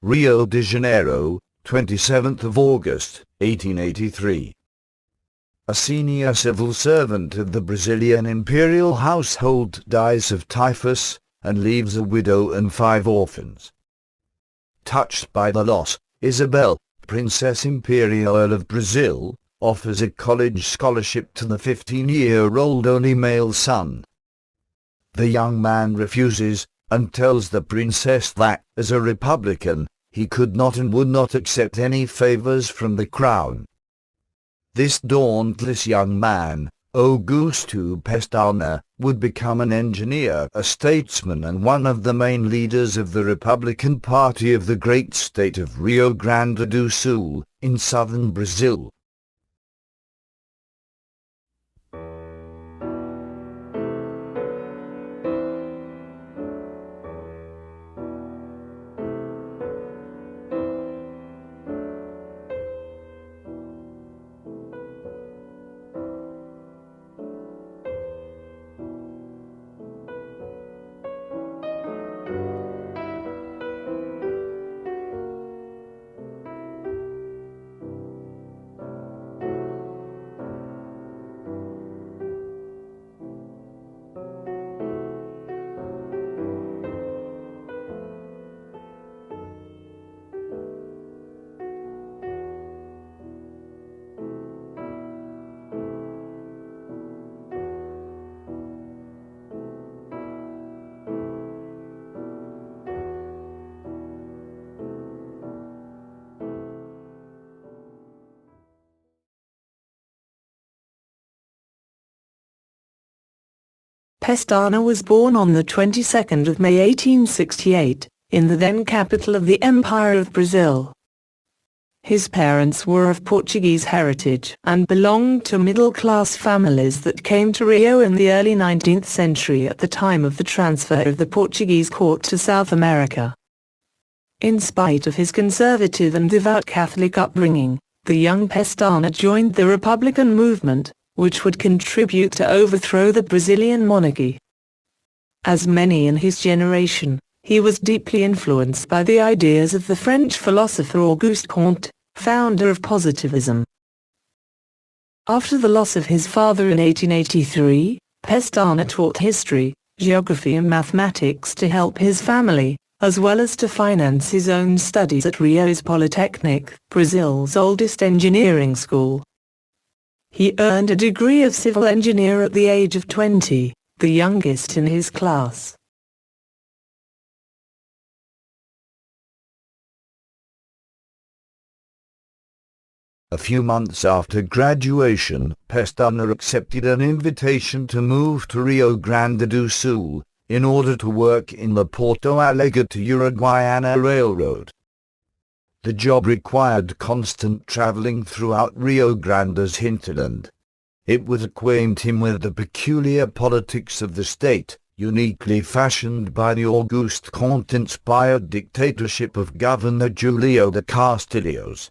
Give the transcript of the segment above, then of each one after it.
Rio de Janeiro, 27th of August, 1883. A senior civil servant of the Brazilian imperial household dies of typhus, and leaves a widow and 5 orphans. Touched by the loss, Isabel, Princess Imperial of Brazil, offers a college scholarship to the 15-year-old only male son. The young man refuses, and tells the princess that, as a Republican, he could not and would not accept any favors from the crown. This dauntless young man, Augusto Pestana, would become an engineer, a statesman and one of the main leaders of the Republican Party of the great state of Rio Grande do Sul, in southern Brazil. Pestana was born on the 22nd of May 1868, in the then capital of the Empire of Brazil. His parents were of Portuguese heritage and belonged to middle-class families that came to Rio in the early 19th century at the time of the transfer of the Portuguese court to South America. In spite of his conservative and devout Catholic upbringing, the young Pestana joined the Republican movement, which would contribute to overthrow the Brazilian monarchy. As many in his generation, he was deeply influenced by the ideas of the French philosopher Auguste Comte, founder of positivism. After the loss of his father in 1883, Pestana taught history, geography and mathematics to help his family, as well as to finance his own studies at Rio's Polytechnic, Brazil's oldest engineering school. He earned a degree of civil engineer at the age of 20, the youngest in his class. A few months after graduation, Pestana accepted an invitation to move to Rio Grande do Sul, in order to work in the Porto Alegre to Uruguaiana Railroad. The job required constant traveling throughout Rio Grande's hinterland. It would acquaint him with the peculiar politics of the state, uniquely fashioned by the Auguste Comte-inspired dictatorship of Governor Julio de Castilhos.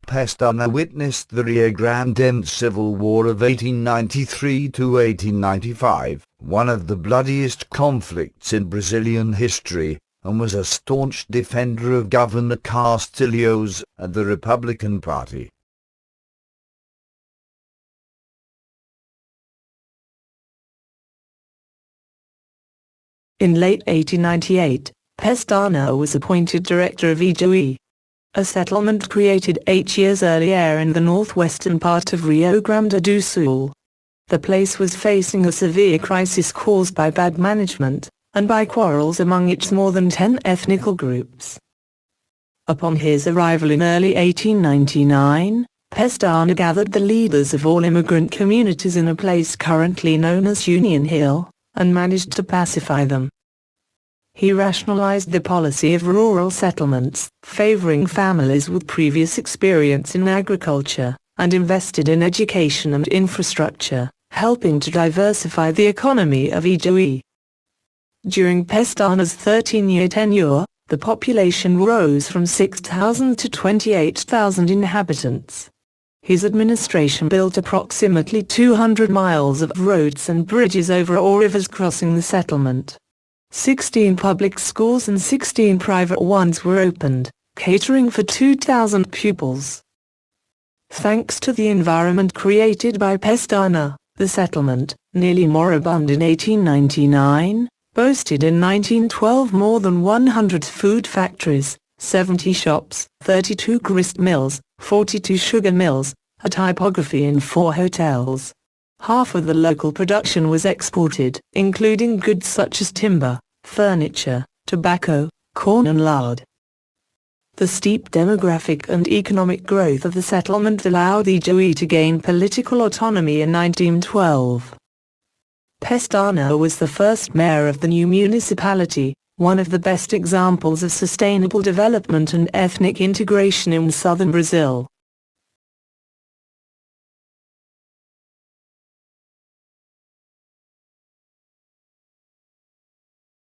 Pestana witnessed the Rio Grandense Civil War of 1893 to 1895, one of the bloodiest conflicts in Brazilian history, and was a staunch defender of Governor Castilhos and the Republican Party. In late 1898, Pestana was appointed director of Ijuí, a settlement created 8 years earlier in the northwestern part of Rio Grande do Sul. The place was facing a severe crisis caused by bad management, and by quarrels among its more than 10 ethnical groups. Upon his arrival in early 1899, Pestana gathered the leaders of all immigrant communities in a place currently known as Union Hill, and managed to pacify them. He rationalized the policy of rural settlements, favoring families with previous experience in agriculture, and invested in education and infrastructure, helping to diversify the economy of Ijuí. During Pestana's 13-year tenure, the population rose from 6,000 to 28,000 inhabitants. His administration built approximately 200 miles of roads and bridges over all rivers crossing the settlement. 16 public schools and 16 private ones were opened, catering for 2,000 pupils. Thanks to the environment created by Pestana, the settlement, nearly moribund in 1899, boasted in 1912 more than 100 food factories, 70 shops, 32 grist mills, 42 sugar mills, a typography and 4 hotels. Half of the local production was exported, including goods such as timber, furniture, tobacco, corn and lard. The steep demographic and economic growth of the settlement allowed the Ijoe to gain political autonomy in 1912. Pestana was the first mayor of the new municipality, one of the best examples of sustainable development and ethnic integration in southern Brazil.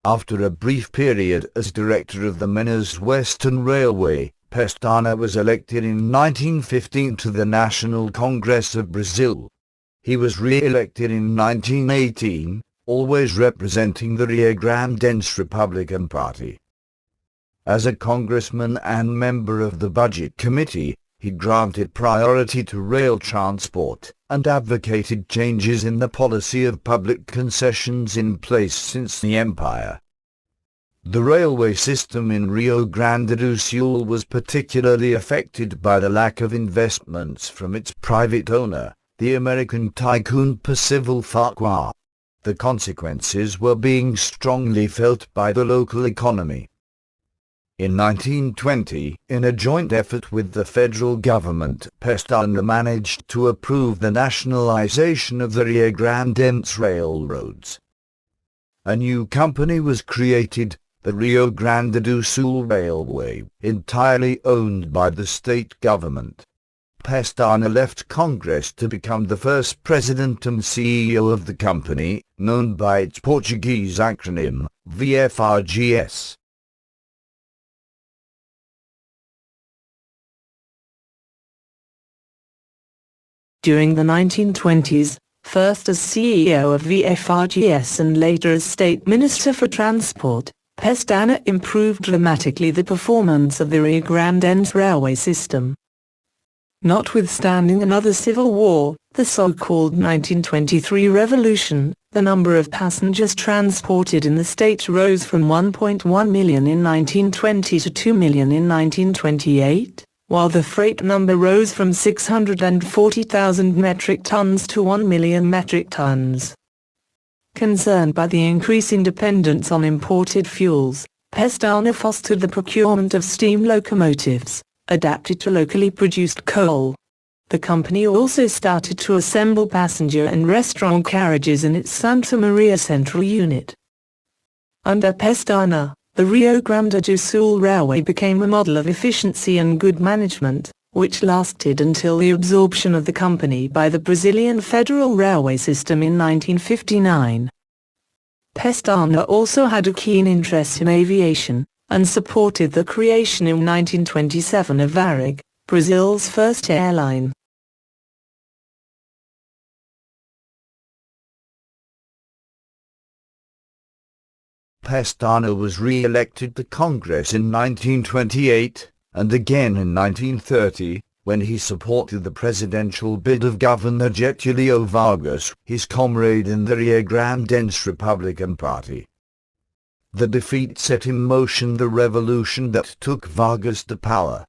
After a brief period as director of the Minas Western Railway, Pestana was elected in 1915 to the National Congress of Brazil. He was re-elected in 1918, always representing the Rio Grandense Republican Party. As a congressman and member of the Budget Committee, he granted priority to rail transport, and advocated changes in the policy of public concessions in place since the Empire. The railway system in Rio Grande do Sul was particularly affected by the lack of investments from its private owner, the American tycoon Percival Farquhar. The consequences were being strongly felt by the local economy. In 1920, in a joint effort with the federal government, Pestana managed to approve the nationalization of the Rio Grandense railroads. A new company was created, the Rio Grande do Sul Railway, entirely owned by the state government. Pestana left Congress to become the first president and CEO of the company, known by its Portuguese acronym, VFRGS. During the 1920s, first as CEO of VFRGS and later as State Minister for Transport, Pestana improved dramatically the performance of the Rio Grandense railway system. Notwithstanding another civil war, the so-called 1923 revolution, the number of passengers transported in the state rose from 1.1 million in 1920 to 2 million in 1928. While the freight number rose from 640,000 metric tons to 1 million metric tons. Concerned by the increasing dependence on imported fuels, Pestana fostered the procurement of steam locomotives, adapted to locally produced coal. The company also started to assemble passenger and restaurant carriages in its Santa Maria Central unit. Under Pestana, the Rio Grande do Sul Railway became a model of efficiency and good management, which lasted until the absorption of the company by the Brazilian Federal Railway System in 1959. Pestana also had a keen interest in aviation, and supported the creation in 1927 of Varig, Brazil's first airline. Pestana was re-elected to Congress in 1928, and again in 1930, when he supported the presidential bid of Governor Getulio Vargas, his comrade in the Rio Grandense Republican Party. The defeat set in motion the revolution that took Vargas to power.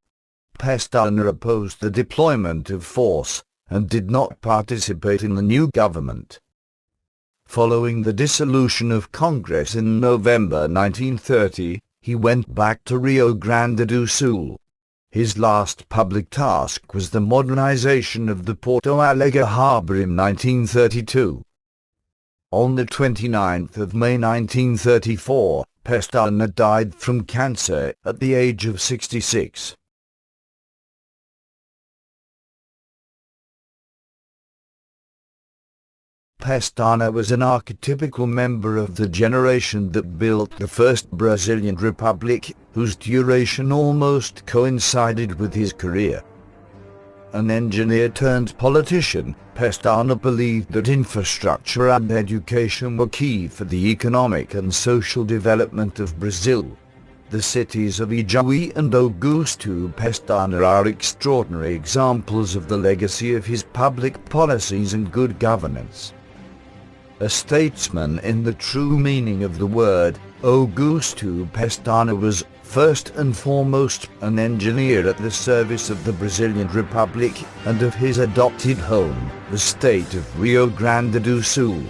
Pestana opposed the deployment of force, and did not participate in the new government. Following the dissolution of Congress in November 1930, he went back to Rio Grande do Sul. His last public task was the modernization of the Porto Alegre harbor in 1932. On the 29th of May 1934, Pestana died from cancer at the age of 66. Pestana was an archetypical member of the generation that built the first Brazilian republic, whose duration almost coincided with his career. an engineer turned politician, Pestana believed that infrastructure and education were key for the economic and social development of Brazil. The cities of Ijuí and Augusto Pestana are extraordinary examples of the legacy of his public policies and good governance. A statesman in the true meaning of the word, Augusto Pestana was, first and foremost, an engineer at the service of the Brazilian Republic and of his adopted home, the state of Rio Grande do Sul.